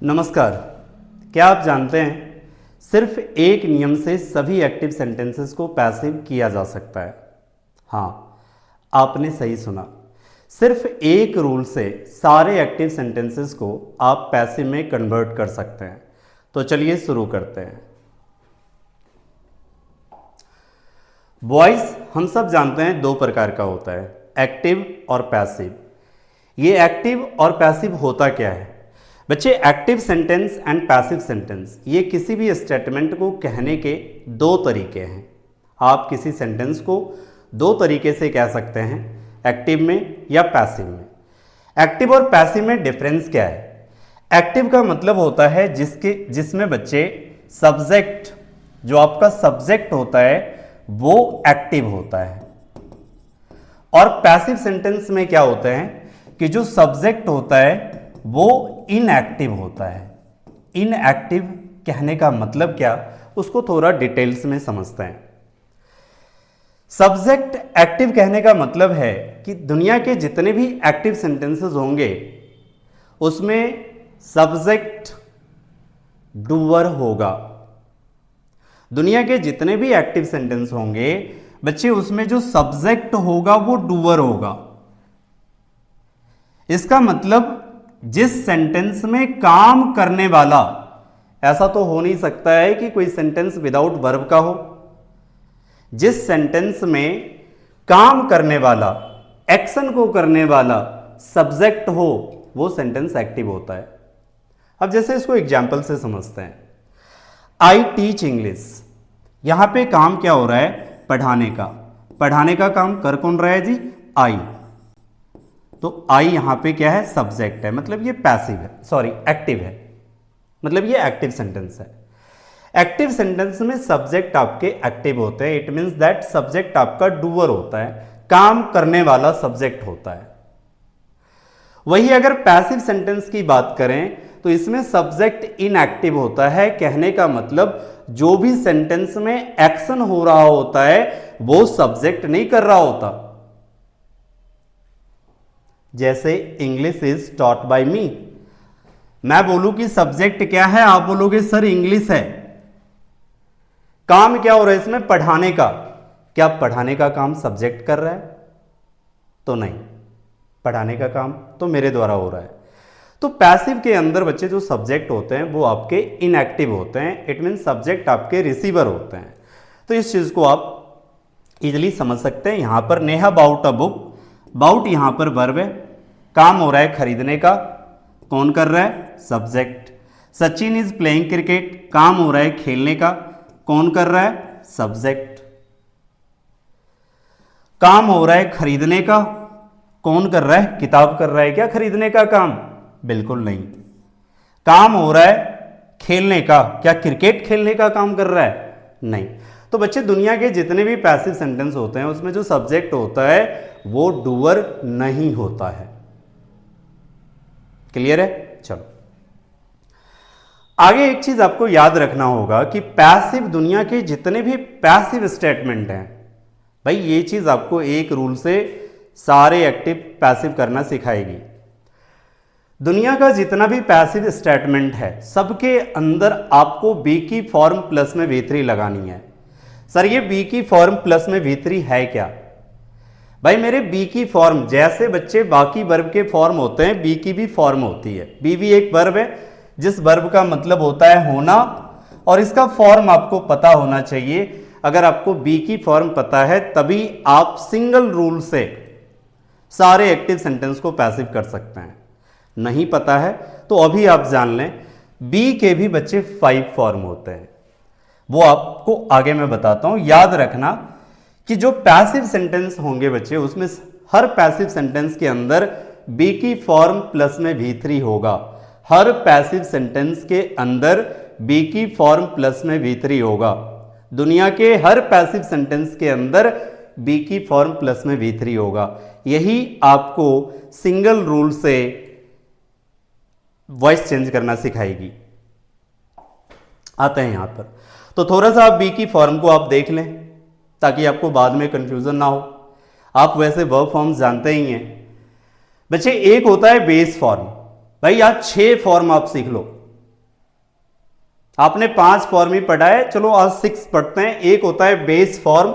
नमस्कार। क्या आप जानते हैं सिर्फ एक नियम से सभी एक्टिव सेंटेंसेस को पैसिव किया जा सकता है? हाँ, आपने सही सुना। सिर्फ एक रूल से सारे एक्टिव सेंटेंसेस को आप पैसिव में कन्वर्ट कर सकते हैं। तो चलिए शुरू करते हैं। वॉइस हम सब जानते हैं दो प्रकार का होता है, एक्टिव और पैसिव। ये एक्टिव और पैसिव होता क्या है बच्चे? Active sentence and passive sentence ये किसी भी स्टेटमेंट को कहने के दो तरीके हैं। आप किसी सेंटेंस को दो तरीके से कह सकते हैं, एक्टिव में या पैसिव में। एक्टिव और पैसिव में डिफरेंस क्या है? एक्टिव का मतलब होता है जिसमें बच्चे सब्जेक्ट, जो आपका सब्जेक्ट होता है वो एक्टिव होता है। और पैसिव सेंटेंस में क्या होता है कि जो सब्जेक्ट होता है वो इनएक्टिव होता है। इनएक्टिव कहने का मतलब क्या, उसको थोड़ा डिटेल्स में समझते हैं। सब्जेक्ट एक्टिव कहने का मतलब है कि दुनिया के जितने भी एक्टिव सेंटेंसेस होंगे उसमें सब्जेक्ट डूअर होगा। दुनिया के जितने भी एक्टिव सेंटेंस होंगे बच्चे उसमें जो सब्जेक्ट होगा वो डूअर होगा। इसका मतलब जिस सेंटेंस में काम करने वाला, ऐसा तो हो नहीं सकता है कि कोई सेंटेंस विदाउट वर्ब का हो। जिस सेंटेंस में काम करने वाला, एक्शन को करने वाला सब्जेक्ट हो वो सेंटेंस एक्टिव होता है। अब जैसे इसको एग्जाम्पल से समझते हैं। आई टीच इंग्लिश, यहां पे काम क्या हो रहा है? पढ़ाने का। पढ़ाने का काम कर कौन रहा है जी? आई। तो आई यहां पे क्या है? सब्जेक्ट है, मतलब ये पैसिव है, सॉरी एक्टिव है, मतलब ये एक्टिव सेंटेंस है। एक्टिव सेंटेंस में सब्जेक्ट आपके एक्टिव होते हैं। इट मींस दैट सब्जेक्ट आपका डूअर होता है, काम करने वाला सब्जेक्ट होता है। वही अगर पैसिव सेंटेंस की बात करें तो इसमें सब्जेक्ट इनएक्टिव होता है। कहने का मतलब जो भी सेंटेंस में एक्शन हो रहा होता है वो सब्जेक्ट नहीं कर रहा होता। जैसे इंग्लिश इज टॉट बाय मी, मैं बोलूं कि सब्जेक्ट क्या है, आप बोलोगे सर इंग्लिश है। काम क्या हो रहा है इसमें? पढ़ाने का। क्या पढ़ाने का काम सब्जेक्ट कर रहा है? तो नहीं, पढ़ाने का काम तो मेरे द्वारा हो रहा है। तो पैसिव के अंदर बच्चे जो सब्जेक्ट होते हैं वो आपके इनएक्टिव होते हैं। इट मीन सब्जेक्ट आपके रिसीवर होते हैं। तो इस चीज को आप इजिली समझ सकते हैं। यहां पर नेहा बाउट अ बुक, बाउट यहां पर वर्ब है, काम हो रहा है खरीदने का, कौन कर रहा है? Subject. Sachin is playing cricket, काम हो रहा है खेलने का, कौन कर रहा है? सब्जेक्ट। काम हो रहा है खरीदने का, कौन कर रहा है? किताब कर रहा है क्या खरीदने का काम? बिल्कुल नहीं। काम हो रहा है खेलने का, क्या क्रिकेट खेलने का काम कर रहा है? नहीं। तो बच्चे दुनिया के जितने भी पैसिव सेंटेंस होते हैं उसमें जो सब्जेक्ट होता है वो डूअर नहीं होता है। क्लियर है? चलो आगे एक चीज आपको याद रखना होगा कि पैसिव, दुनिया के जितने भी पैसिव स्टेटमेंट हैं भाई, ये चीज आपको एक रूल से सारे एक्टिव पैसिव करना सिखाएगी। दुनिया का जितना भी पैसिव स्टेटमेंट है सबके अंदर आपको बी की फॉर्म प्लस में V3 लगानी है। सर ये बी की फॉर्म प्लस में V3 है क्या? भाई मेरे बी की फॉर्म जैसे बच्चे बाकी वर्ब के फॉर्म होते हैं, बी की भी फॉर्म होती है। बी भी एक वर्ब है जिस वर्ब का मतलब होता है होना, और इसका फॉर्म आपको पता होना चाहिए। अगर आपको बी की फॉर्म पता है तभी आप सिंगल रूल से सारे एक्टिव सेंटेंस को पैसिव कर सकते हैं। नहीं पता है तो अभी आप जान लें, बी के भी बच्चे 5 फॉर्म होते हैं, वो आपको आगे मैं बताता हूं। याद रखना कि जो पैसिव सेंटेंस होंगे बच्चे उसमें हर पैसिव सेंटेंस के अंदर बी की फॉर्म प्लस में V3 होगा। हर पैसिव सेंटेंस के अंदर बी की फॉर्म प्लस में V3 होगा। दुनिया के हर पैसिव सेंटेंस के अंदर बी की फॉर्म प्लस में V3 होगा। यही आपको सिंगल रूल से वॉइस चेंज करना सिखाएगी। आते हैं यहां पर, तो थोड़ा सा आप बी की फॉर्म को आप देख लें ताकि आपको बाद में कंफ्यूजन ना हो। आप वैसे वर्ब फॉर्म्स जानते ही हैं बच्चे। एक होता है बेस फॉर्म, भाई आज 6 फॉर्म आप सीख लो। आपने 5 फॉर्म ही पढ़ा है, चलो आज 6 पढ़ते हैं। एक होता है बेस फॉर्म।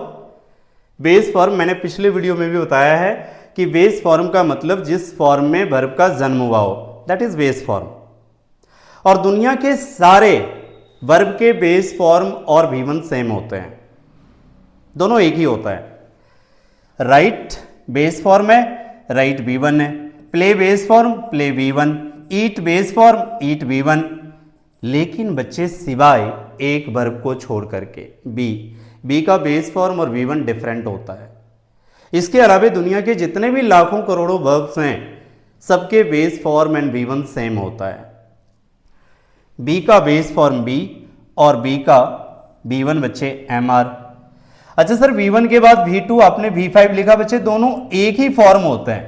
बेस फॉर्म मैंने पिछले वीडियो में भी बताया है कि बेस फॉर्म का मतलब जिस फॉर्म में वर्ब का जन्म हुआ हो, दैट इज बेस फॉर्म। और दुनिया के सारे वर्ब के बेस फॉर्म और V1 सेम होते हैं, दोनों एक ही होता है। राइट बेस फॉर्म है, राइट V1 है। Play base form, play V1। ईट बेस फॉर्म, ईट V1। लेकिन बच्चे सिवाय एक वर्ब को छोड़ करके बी का बेस फॉर्म और V1 डिफरेंट होता है। इसके अलावा दुनिया के जितने भी लाखों करोड़ों वर्ब्स हैं, सबके base form and V1 same होता है। बी का बेस फॉर्म बी और बी का V1 बच्चे MR। अच्छा सर V1 के बाद V2 आपने V5 लिखा बच्चे, दोनों एक ही फॉर्म होते हैं,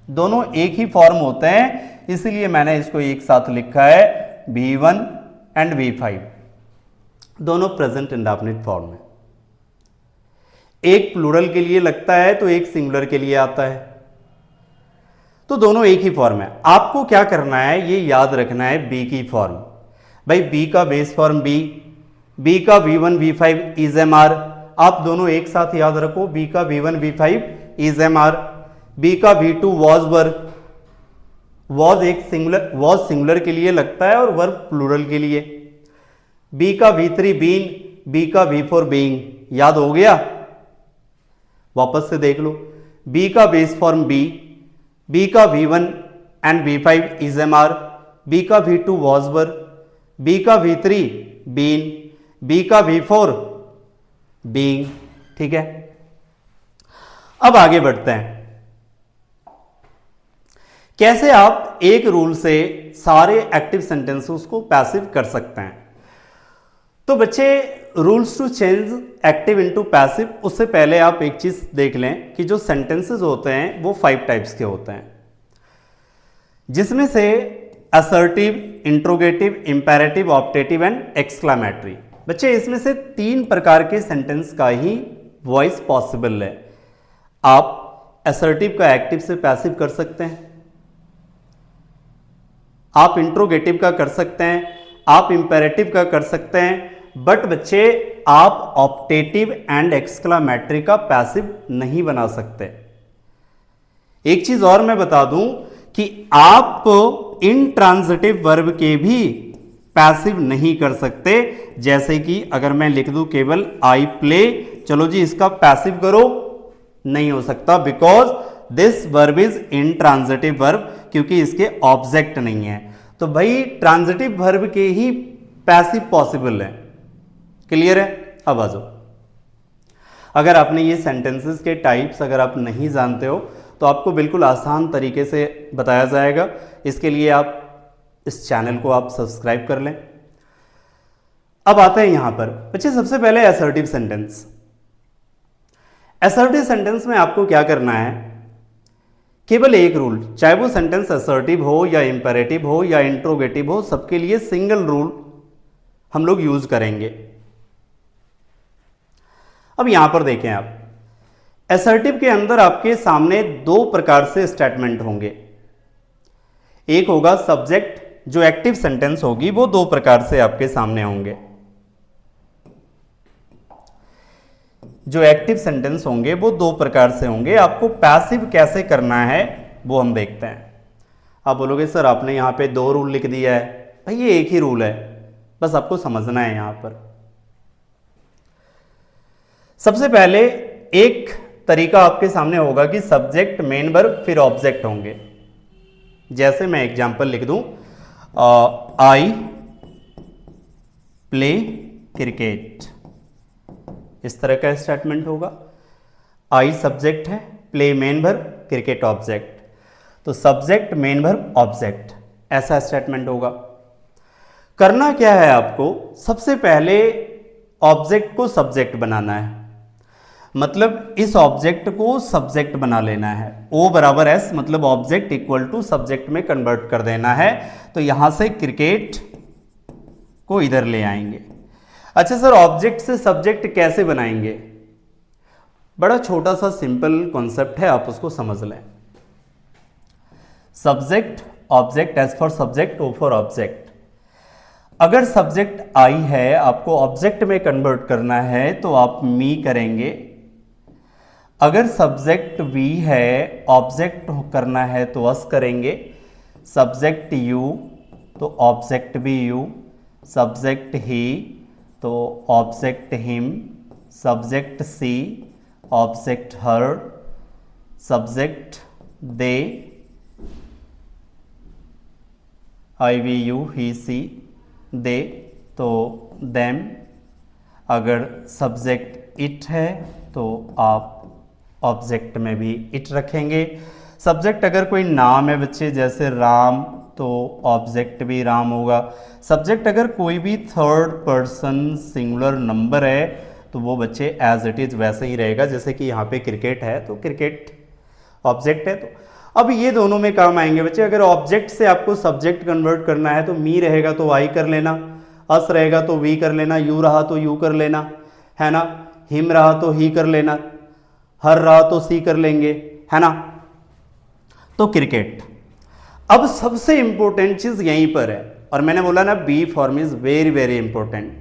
दोनों एक ही फॉर्म होते हैं, इसलिए मैंने इसको एक साथ लिखा है V1 एंड V5, दोनों प्रेजेंट इंडेफिनिट फॉर्म में। एक प्लूरल के लिए लगता है तो एक सिंगुलर के लिए आता है, तो दोनों एक ही फॉर्म है। आपको क्या करना है, ये याद रखना है बी की फॉर्म। भाई बी का बेस फॉर्म बी का V1 V5 इज MR। आप दोनों एक साथ याद रखो, बी का V1 V5 is MR। B का V2 वॉज वर्ब, वॉज एक सिंगुलर, वॉज सिंगुलर के लिए लगता है और वर्ब प्लूरल के लिए। बी का V3 बीन, बी का V4 बीइंग। याद हो गया, वापस से देख लो। बी का बेस फॉर्म बी का V1 and V5 is MR। B का V2 वॉज वर्ब, बी का V3 बीन, बी का V4 बीइंग। ठीक है, अब आगे बढ़ते हैं। कैसे आप एक रूल से सारे एक्टिव सेंटेंसेस को पैसिव कर सकते हैं। तो बच्चे rules to change active into passive, उससे पहले आप एक चीज देख लें कि जो सेंटेंसेस होते हैं वो 5 टाइप्स के होते हैं, जिसमें से assertive, interrogative, imperative, optative and exclamatory. बच्चे इसमें से 3 प्रकार के सेंटेंस का ही वॉइस पॉसिबल है। आप असर्टिव का एक्टिव से पैसिव कर सकते हैं, आप इंट्रोगेटिव का कर सकते हैं, आप इंपेरेटिव का कर सकते हैं, बट बच्चे आप ऑप्टेटिव एंड एक्सक्लामेटरी का पैसिव नहीं बना सकते। एक चीज और मैं बता दूं कि आप इंट्रांजिटिव वर्ब के भी पैसिव नहीं कर सकते। जैसे कि अगर मैं लिख दूं केवल आई प्ले, चलो जी इसका पैसिव करो, नहीं हो सकता, because this verb is intransitive verb, क्योंकि इसके ऑब्जेक्ट नहीं है। तो भाई ट्रांजिटिव वर्ब के ही पैसिव पॉसिबल है। क्लियर है? अब आ जाओ, अगर आपने ये सेंटेंसेस के टाइप्स अगर आप नहीं जानते हो तो आपको बिल्कुल आसान तरीके से बताया जाएगा। इसके लिए आप इस चैनल को आप सब्सक्राइब कर लें। अब आते हैं यहां पर बच्चे, सबसे पहले असर्टिव सेंटेंस। असर्टिव सेंटेंस में आपको क्या करना है, केवल एक रूल, चाहे वो सेंटेंस असर्टिव हो या इंपेरेटिव हो या इंट्रोगेटिव हो, सबके लिए सिंगल रूल हम लोग यूज करेंगे। अब यहां पर देखें आप, असर्टिव के अंदर आपके सामने 2 प्रकार से स्टेटमेंट होंगे। एक होगा सब्जेक्ट, जो एक्टिव सेंटेंस होगी वो 2 प्रकार से आपके सामने होंगे। जो एक्टिव सेंटेंस होंगे वो 2 प्रकार से होंगे। आपको पैसिव कैसे करना है वो हम देखते हैं। आप बोलोगे सर आपने यहां पे 2 रूल लिख दिया है। भाई ये एक ही रूल है, बस आपको समझना है। यहां पर सबसे पहले एक तरीका आपके सामने होगा कि सब्जेक्ट, मेन वर्ब, फिर ऑब्जेक्ट होंगे। जैसे मैं एग्जांपल लिख दूं, आई प्ले क्रिकेट, इस तरह का स्टेटमेंट होगा। आई सब्जेक्ट है, play main verb, cricket object. तो सब्जेक्ट, मेन वर्ब, ऑब्जेक्ट, ऐसा स्टेटमेंट होगा। करना क्या है आपको, सबसे पहले ऑब्जेक्ट को सब्जेक्ट बनाना है, मतलब इस ऑब्जेक्ट को सब्जेक्ट बना लेना है। O बराबर S, मतलब ऑब्जेक्ट इक्वल टू सब्जेक्ट में कन्वर्ट कर देना है। तो यहां से क्रिकेट को इधर ले आएंगे। अच्छा सर ऑब्जेक्ट से सब्जेक्ट कैसे बनाएंगे, बड़ा छोटा सा सिंपल कॉन्सेप्ट है, आप उसको समझ लें। Subject, object, S for subject, O for object. अगर सब्जेक्ट आई है, आपको ऑब्जेक्ट में कन्वर्ट करना है तो आप मी करेंगे। अगर सब्जेक्ट वी है, ऑब्जेक्ट करना है तो अस करेंगे। सब्जेक्ट यू तो ऑब्जेक्ट भी यू, सब्जेक्ट ही तो object him, subject she object her, subject they I we you he she they तो देम। अगर सब्जेक्ट इट है तो आप ऑब्जेक्ट में भी इट रखेंगे। सब्जेक्ट अगर कोई नाम है बच्चे, जैसे राम, तो ऑब्जेक्ट भी राम होगा। सब्जेक्ट अगर कोई भी थर्ड पर्सन सिंगुलर नंबर है तो वो बच्चे एज इट इज वैसे ही रहेगा। जैसे कि यहाँ पे क्रिकेट है तो क्रिकेट ऑब्जेक्ट है। तो अब ये दोनों में काम आएंगे बच्चे। अगर ऑब्जेक्ट से आपको सब्जेक्ट कन्वर्ट करना है तो मी रहेगा तो आई कर लेना, अस रहेगा तो वी कर लेना, यू रहा तो यू कर लेना, है ना, हिम रहा तो ही कर लेना, हर रहा तो सी कर लेंगे, है ना। तो क्रिकेट। अब सबसे इंपॉर्टेंट चीज यहीं पर है, और मैंने बोला ना be form is very very important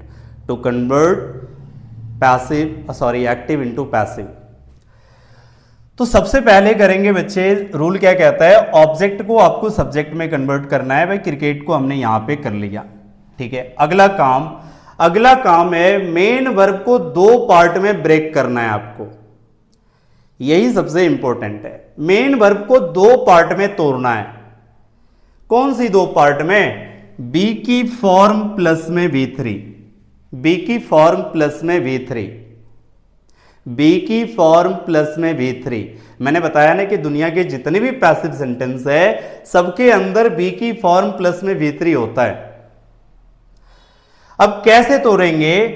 to convert active into passive. तो सबसे पहले करेंगे बच्चे, रूल क्या कहता है, ऑब्जेक्ट को आपको सब्जेक्ट में कन्वर्ट करना है। भाई क्रिकेट को हमने यहां पे कर लिया, ठीक है। अगला काम है मेन वर्ब को दो पार्ट में ब्रेक करना है आपको। यही सबसे इंपॉर्टेंट है, मेन वर्ब को दो पार्ट में तोड़ना है। कौन सी दो पार्ट में? बी की फॉर्म प्लस में V3, बी की फॉर्म प्लस में V3, बी की फॉर्म प्लस में V3। मैंने बताया ना कि दुनिया के जितने भी पैसिव सेंटेंस है सबके अंदर बी की फॉर्म प्लस में V3 होता है। अब कैसे तोड़ेंगे?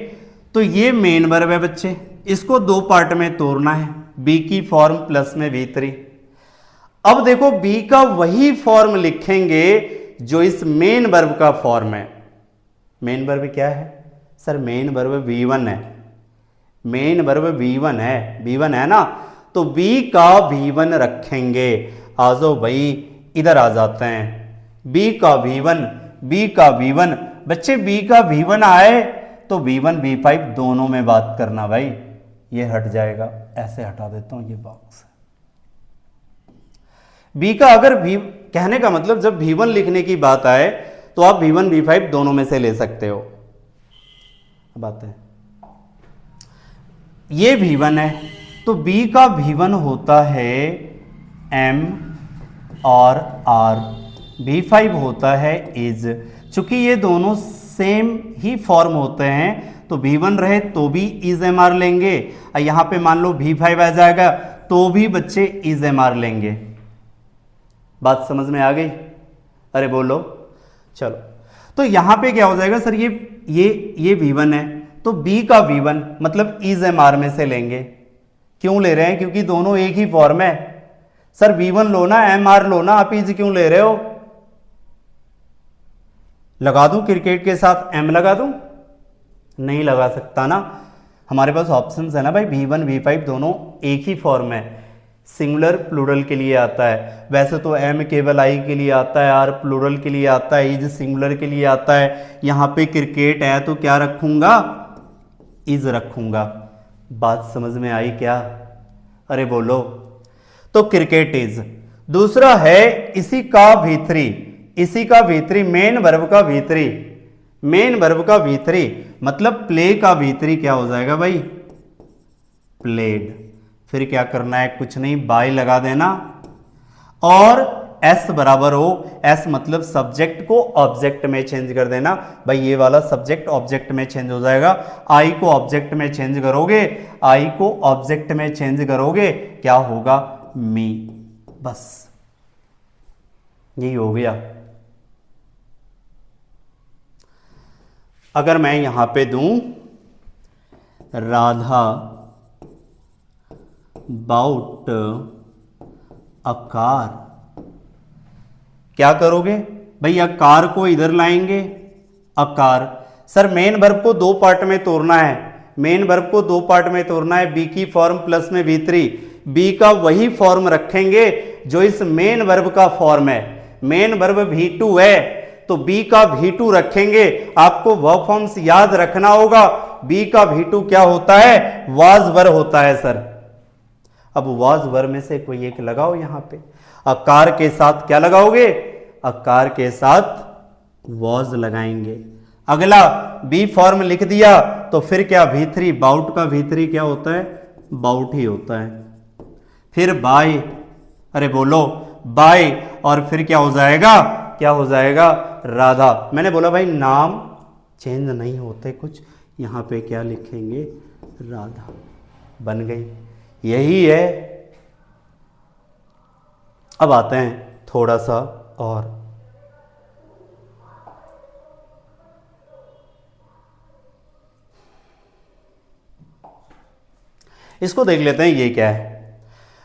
तो ये मेन वर्ब है बच्चे, इसको दो पार्ट में तोड़ना है, बी की फॉर्म प्लस में V3। अब देखो बी का वही फॉर्म लिखेंगे जो इस मेन वर्ब का फॉर्म है। मेन वर्ब क्या है सर? मेन वर्ब V1 है, मेन वर्ब V1 है, V1 है ना, तो B का V1 रखेंगे। आ जाओ भाई इधर आ जाते हैं, B का V1, B का V1। बच्चे B का V1 आए तो V1 V5 दोनों में बात करना भाई। ये हट जाएगा, ऐसे हटा देता हूं ये बॉक्स। B का अगर कहने का मतलब जब V1 लिखने की बात आए तो आप V1 V5 दोनों में से ले सकते हो। बात है ये V1 है तो B का V1 होता है M और R, V5 होता है इज। चूंकि ये दोनों सेम ही फॉर्म होते हैं तो V1 रहे तो भी इज MR लेंगे, और यहां पे मान लो V5 आ जाएगा तो भी बच्चे इज MR लेंगे। बात समझ में आ गई? अरे बोलो। चलो तो यहां पे क्या हो जाएगा सर, ये V1 है तो B का V1 मतलब इज MR में से लेंगे। क्यों ले रहे हैं? क्योंकि दोनों एक ही फॉर्म है। सर V1 लो ना, MR लो ना, आप इज क्यों ले रहे हो? लगा दूं क्रिकेट के साथ M लगा दूं? नहीं लगा सकता ना, हमारे पास ऑप्शंस है ना भाई। V1 V5 दोनों एक ही फॉर्म है, सिंगुलर प्लूरल के लिए आता है। वैसे तो M केवल I के लिए आता है, R प्लूरल के लिए आता है, इज सिंगुलर के लिए आता है। यहां पे क्रिकेट है तो क्या रखूंगा? इज रखूंगा। बात समझ में आई क्या? अरे बोलो। तो क्रिकेट इज। दूसरा है इसी का V3, इसी का V3, मेन वर्ब का V3, मेन वर्ब का V3 मतलब प्ले का V3 क्या हो जाएगा भाई? प्लेड। फिर क्या करना है? कुछ नहीं, बाय लगा देना और S बराबर हो, S मतलब सब्जेक्ट को ऑब्जेक्ट में चेंज कर देना। भाई ये वाला सब्जेक्ट ऑब्जेक्ट में चेंज हो जाएगा। I को ऑब्जेक्ट में चेंज करोगे, I को ऑब्जेक्ट में चेंज करोगे, क्या होगा? मी। बस यही हो गया। अगर मैं यहां पे दूं राधा बाउट अ कार, क्या करोगे भाई? कार को इधर लाएंगे, अकार। सर मेन वर्ब को दो पार्ट में तोड़ना है, मेन वर्ब को दो पार्ट में तोड़ना है। बी की फॉर्म प्लस में V3, बी का वही फॉर्म रखेंगे जो इस मेन वर्ब का फॉर्म है। मेन वर्ब V2 है तो बी का V2 रखेंगे। आपको वर्ब फॉर्म्स याद रखना होगा। बी का V2 क्या होता है? वाज वर होता है सर। अब वाज वर में से कोई एक लगाओ यहां पे। अकार के साथ क्या लगाओगे? अकार के साथ वाज लगाएंगे। अगला बी फॉर्म लिख दिया तो फिर क्या? V3, बाउट का V3 क्या होता है? बाउट ही होता है। फिर बाय, अरे बोलो बाय, और फिर क्या हो जाएगा? क्या हो जाएगा? राधा। मैंने बोला भाई नाम चेंज नहीं होते कुछ, यहां पे क्या लिखेंगे? राधा। बन गई, यही है। अब आते हैं थोड़ा सा और, इसको देख लेते हैं ये क्या है।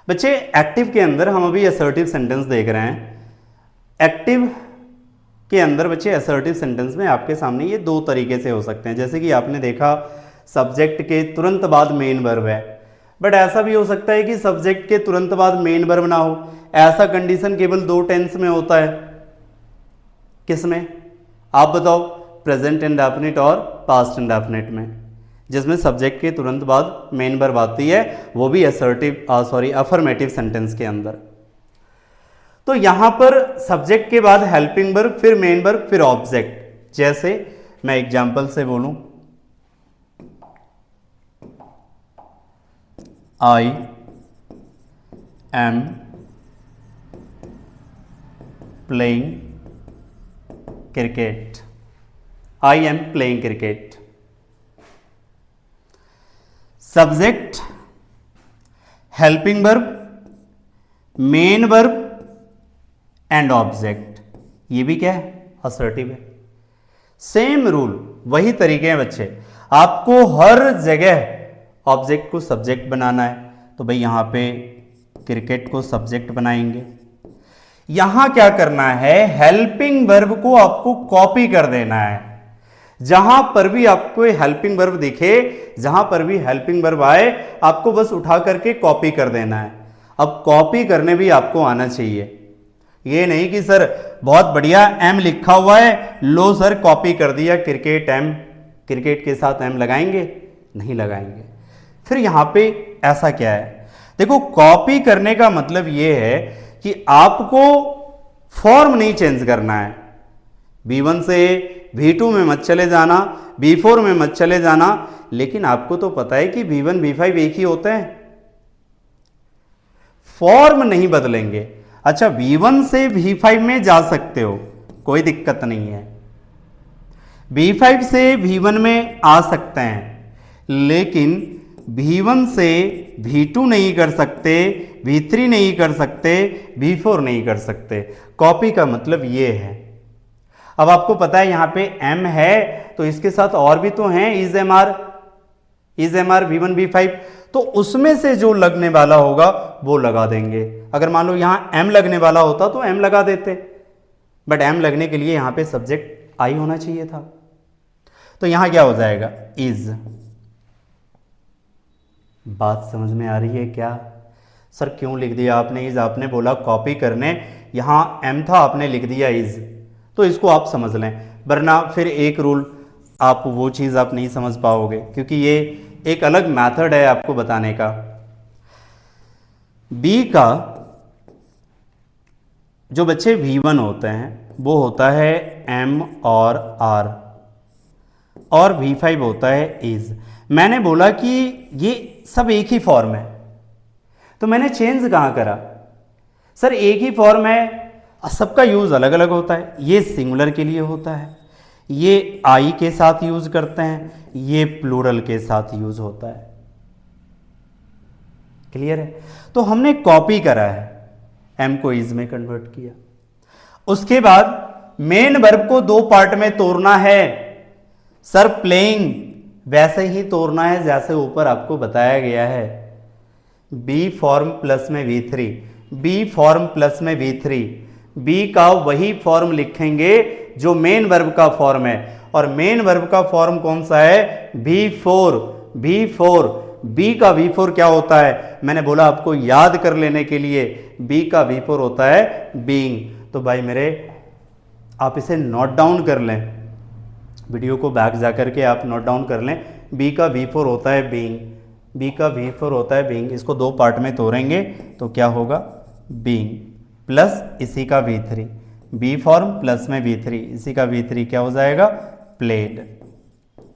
बच्चे एक्टिव के अंदर हम अभी असर्टिव सेंटेंस देख रहे हैं। एक्टिव के अंदर बच्चे असर्टिव सेंटेंस में आपके सामने ये दो तरीके से हो सकते हैं। जैसे कि आपने देखा सब्जेक्ट के तुरंत बाद मेन वर्ब है, बट ऐसा भी हो सकता है कि सब्जेक्ट के तुरंत बाद मेन वर्ब ना हो। ऐसा कंडीशन केवल दो टेंस में होता है। किसमें? आप बताओ, प्रेजेंट इंडेफिनिट और पास्ट इंडेफिनिट में, जिसमें सब्जेक्ट के तुरंत बाद मेन वर्ब आती है, वो भी अफर्मेटिव सेंटेंस के अंदर। तो यहां पर सब्जेक्ट के बाद हेल्पिंग वर्ब, फिर मेन वर्ब, फिर ऑब्जेक्ट। जैसे मैं एग्जांपल से बोलूं, I am playing cricket. I am playing cricket. Subject, helping verb, main verb and object, ये भी क्या है? असर्टिव है। सेम रूल, वही तरीके हैं बच्चे। आपको हर जगह ऑब्जेक्ट को सब्जेक्ट बनाना है, तो भाई यहां पे क्रिकेट को सब्जेक्ट बनाएंगे। यहां क्या करना है? हेल्पिंग वर्ब को आपको कॉपी कर देना है। जहां पर भी आपको हेल्पिंग वर्ब दिखे, जहां पर भी हेल्पिंग वर्ब आए, आपको बस उठा करके कॉपी कर देना है। अब कॉपी करने भी आपको आना चाहिए। ये नहीं कि सर बहुत बढ़िया एम लिखा हुआ है, लो सर कॉपी कर दिया क्रिकेट एम, क्रिकेट के साथ एम लगाएंगे? नहीं लगाएंगे। फिर यहां पे ऐसा क्या है? देखो, कॉपी करने का मतलब ये है कि आपको फॉर्म नहीं चेंज करना है। B1 से V2 में मत चले जाना, B4 में मत चले जाना, लेकिन आपको तो पता है कि B1 B5 एक ही होते हैं, फॉर्म नहीं बदलेंगे। अच्छा, B1 से B5 में जा सकते हो, कोई दिक्कत नहीं है। B5 से B1 में आ सकते हैं, लेकिन B1 से B2 नहीं कर सकते, B3 नहीं कर सकते, B4 नहीं कर सकते। कॉपी का मतलब ये है। अब आपको पता है यहां पे M है, तो इसके साथ और भी तो हैं, is M R B1 B5, तो उसमें से जो लगने वाला होगा वो लगा देंगे। अगर मान लो यहां M लगने वाला होता तो M लगा देते, बट M लगने के लिए यहां पे सब्जेक्ट आई होना चाहिए था। तो यहां क्या हो जाएगा? इज। बात समझ में आ रही है क्या? सर क्यों लिख दिया आपने इज? आपने बोला कॉपी करने, यहां M था, आपने लिख दिया इज। तो इसको आप समझ लें, वरना फिर एक रूल आप वो चीज़ आप नहीं समझ पाओगे, क्योंकि ये एक अलग मेथड है आपको बताने का। बी का जो बच्चे V1 होते हैं वो होता है M और R, और V5 होता है इज। मैंने बोला कि ये सब एक ही फॉर्म है, तो मैंने चेंज कहाँ करा? सर एक ही फॉर्म है, सबका यूज अलग अलग होता है। ये सिंगुलर के लिए होता है, ये आई के साथ यूज करते हैं, ये प्लूरल के साथ यूज होता है। क्लियर है? तो हमने कॉपी करा है, एम को इज में कन्वर्ट किया। उसके बाद मेन वर्ब को दो पार्ट में तोड़ना है। सर प्लेइंग वैसे ही तोड़ना है जैसे ऊपर आपको बताया गया है। बी फॉर्म प्लस में V3, बी फॉर्म प्लस में V3, बी का वही फॉर्म लिखेंगे जो मेन वर्ब का फॉर्म है, और मेन वर्ब का फॉर्म कौन सा है? V4। V4, बी का V4 क्या होता है? मैंने बोला आपको याद कर लेने के लिए, बी का V4 होता है बीइंग। तो भाई मेरे आप इसे नोट डाउन कर लें, वीडियो को बैक जा करके आप नोट डाउन कर लें। बी का V4 होता है बीइंग, बी का V4 होता है बीइंग, इसको दो पार्ट में तोड़ेंगे तो क्या होगा, बीइंग प्लस इसी का V3, बी फॉर्म प्लस में V3, इसी का V3 क्या हो जाएगा, प्लेड।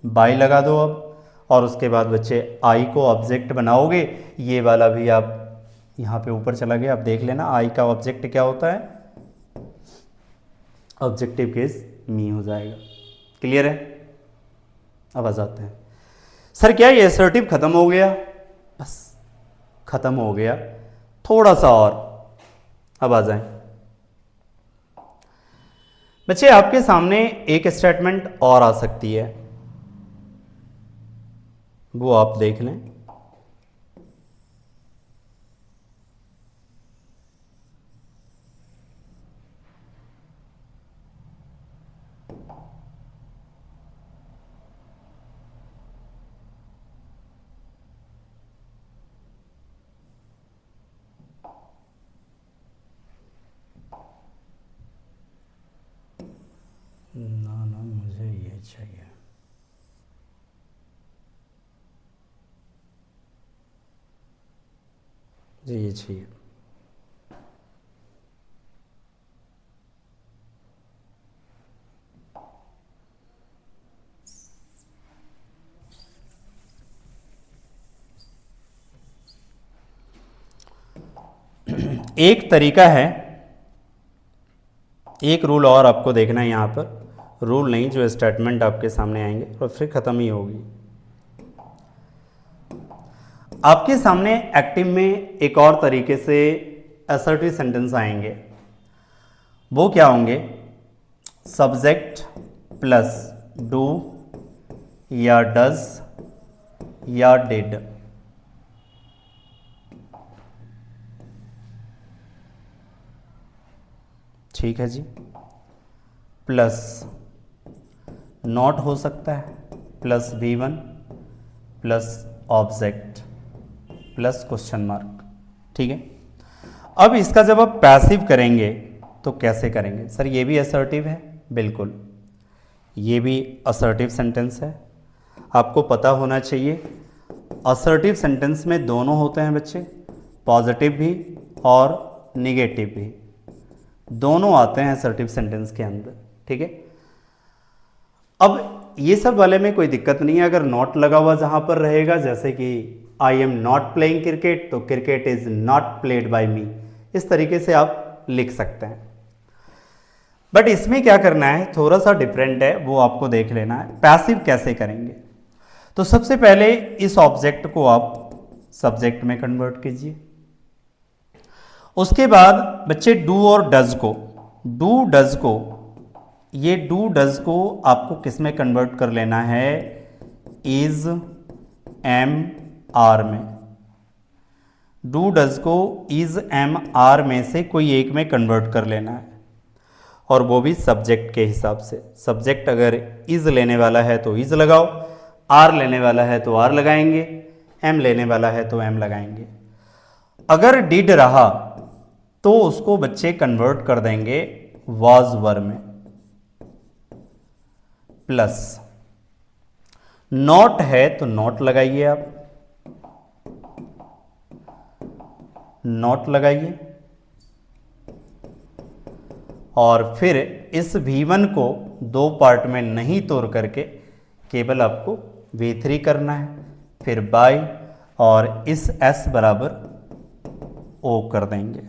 बाई लगा दो अब, और उसके बाद बच्चे आई को ऑब्जेक्ट बनाओगे, ये वाला भी आप यहाँ पे ऊपर चला गया, आप देख लेना आई का ऑब्जेक्ट क्या होता है, ऑब्जेक्टिव केस मी हो जाएगा। क्लियर है? अब आ जाते हैं, सर क्या ये असर्टिव खत्म हो गया? बस खत्म हो गया, थोड़ा सा और, अब आ जाएं बच्चे। आपके सामने एक स्टेटमेंट और आ सकती है, वो आप देख लें। ना ना मुझे ये चाहिए, जी ये चाहिए। एक तरीका है, एक रूल और आपको देखना है यहाँ पर, रूल नहीं जो स्टेटमेंट आपके सामने आएंगे और फिर खत्म ही होगी। आपके सामने एक्टिव में एक और तरीके से असर्टिव सेंटेंस आएंगे, वो क्या होंगे, सब्जेक्ट प्लस डू या डज या डिड। ठीक है जी, प्लस नॉट हो सकता है, plus V1 plus object plus question mark. ठीक है, अब इसका जब आप पैसिव करेंगे तो कैसे करेंगे, सर ये भी असर्टिव है, बिल्कुल ये भी असर्टिव सेंटेंस है। आपको पता होना चाहिए असर्टिव सेंटेंस में दोनों होते हैं बच्चे, पॉजिटिव भी और निगेटिव भी, दोनों आते हैं असर्टिव सेंटेंस के अंदर। ठीक है, अब ये सब वाले में कोई दिक्कत नहीं है, अगर नॉट लगा हुआ जहां पर रहेगा, जैसे कि I am not playing cricket, तो cricket is not played by me, इस तरीके से आप लिख सकते हैं। बट इसमें क्या करना है, थोड़ा सा डिफरेंट है, वो आपको देख लेना है। पैसिव कैसे करेंगे, तो सबसे पहले इस ऑब्जेक्ट को आप सब्जेक्ट में कन्वर्ट कीजिए। उसके बाद बच्चे डू और डज को, डू डज को, ये डू डज को आपको किस में कन्वर्ट कर लेना है, इज एम आर में। डू डज को इज एम आर में से कोई एक में कन्वर्ट कर लेना है, और वो भी सब्जेक्ट के हिसाब से। सब्जेक्ट अगर इज लेने वाला है तो इज लगाओ, आर लेने वाला है तो आर लगाएंगे, एम लेने वाला है तो एम लगाएंगे। अगर डिड रहा तो उसको बच्चे कन्वर्ट कर देंगे वाज वर में, प्लस नॉट है तो नॉट लगाइए, आप नॉट लगाइए, और फिर इस V1 को दो पार्ट में नहीं तोड़ करके केवल आपको V3 करना है, फिर बाय, और इस S बराबर O कर देंगे,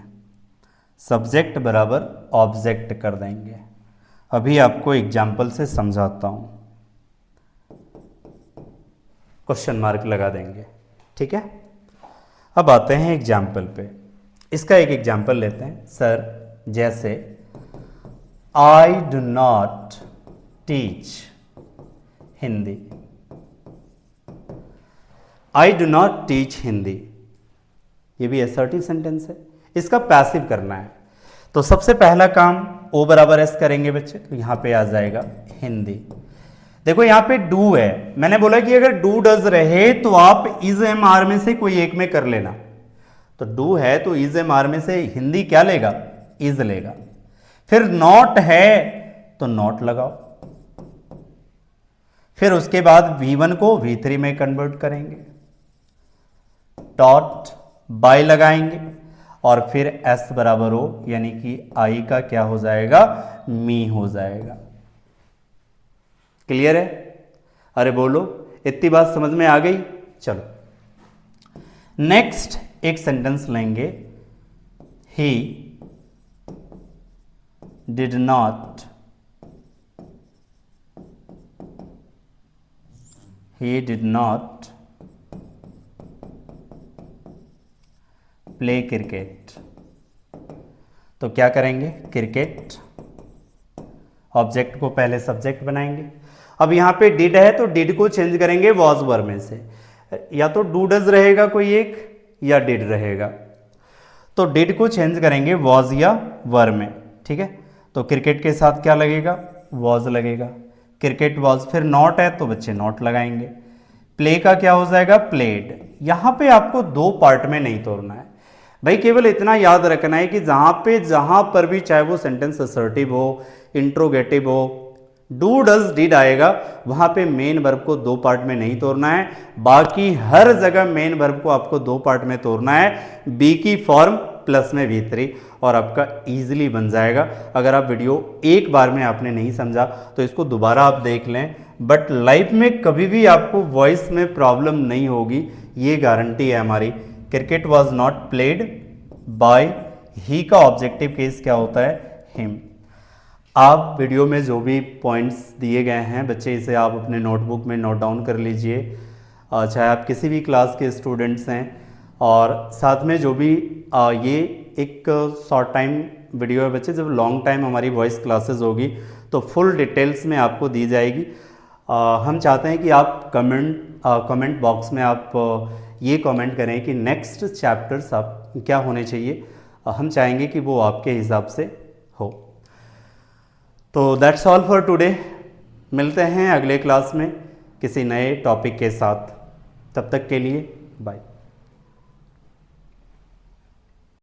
सब्जेक्ट बराबर ऑब्जेक्ट कर देंगे। अभी आपको एग्जाम्पल से समझाता हूं, क्वेश्चन मार्क लगा देंगे। ठीक है, अब आते हैं एग्जाम्पल पे। इसका एक एग्जाम्पल लेते हैं, सर जैसे I do not teach Hindi, I do not teach Hindi, ये भी असर्टिव सेंटेंस है, इसका पैसिव करना है। तो सबसे पहला काम O बराबर S करेंगे बच्चे, तो यहां पे आ जाएगा हिंदी। देखो यहां पे डू है, मैंने बोला कि अगर डू डज रहे तो आप इज एम आर में से कोई एक में कर लेना, तो डू है तो इज एम आर में से हिंदी क्या लेगा, इज लेगा। फिर नॉट है तो नॉट लगाओ। फिर उसके बाद V1 को V3 में कन्वर्ट करेंगे, डॉट बाय लगाएंगे और फिर S बराबर हो, यानी कि I का क्या हो जाएगा, मी हो जाएगा। क्लियर है? अरे बोलो, इतनी बात समझ में आ गई? चलो नेक्स्ट एक सेंटेंस लेंगे, he did not play cricket. तो क्या करेंगे, क्रिकेट ऑब्जेक्ट को पहले सब्जेक्ट बनाएंगे। अब यहां पे डिड है तो डिड को चेंज करेंगे वॉज वर में से, या तो डू डज रहेगा कोई एक या डिड रहेगा, तो डिड को चेंज करेंगे वॉज या वर में। ठीक है, तो क्रिकेट के साथ क्या लगेगा, वॉज लगेगा, क्रिकेट वॉज, फिर नॉट है तो बच्चे नॉट लगाएंगे, प्ले का क्या हो जाएगा, प्लेड। यहां पे आपको दो पार्ट में नहीं तोड़ना है भाई, केवल इतना याद रखना है कि जहां पर भी चाहे वो सेंटेंस असर्टिव हो, इंट्रोगेटिव हो, डू डज डिड आएगा, वहां पे मेन वर्ब को दो पार्ट में नहीं तोड़ना है। बाकी हर जगह मेन वर्ब को आपको दो पार्ट में तोड़ना है, बी की फॉर्म प्लस में V3, और आपका इजीली बन जाएगा। अगर आप वीडियो एक बार में आपने नहीं समझा तो इसको दोबारा आप देख लें, बट लाइफ में कभी भी आपको वॉइस में प्रॉब्लम नहीं होगी, ये गारंटी है हमारी। Cricket was not played by, he का ऑब्जेक्टिव केस क्या होता है, हिम। आप वीडियो में जो भी पॉइंट्स दिए गए हैं बच्चे, इसे आप अपने नोटबुक में नोट डाउन कर लीजिए, चाहे आप किसी भी क्लास के स्टूडेंट्स हैं। और साथ में जो भी ये एक शॉर्ट टाइम वीडियो है बच्चे, जब लॉन्ग टाइम हमारी वॉइस क्लासेस होगी तो फुल डिटेल्स में आपको दी जाएगी। हम चाहते हैं कि आप कमेंट बॉक्स में आप ये कमेंट करें कि नेक्स्ट चैप्टर्स आप क्या होने चाहिए, हम चाहेंगे कि वो आपके हिसाब से हो। तो दैट्स ऑल फॉर टुडे, मिलते हैं अगले क्लास में किसी नए टॉपिक के साथ, तब तक के लिए बाय।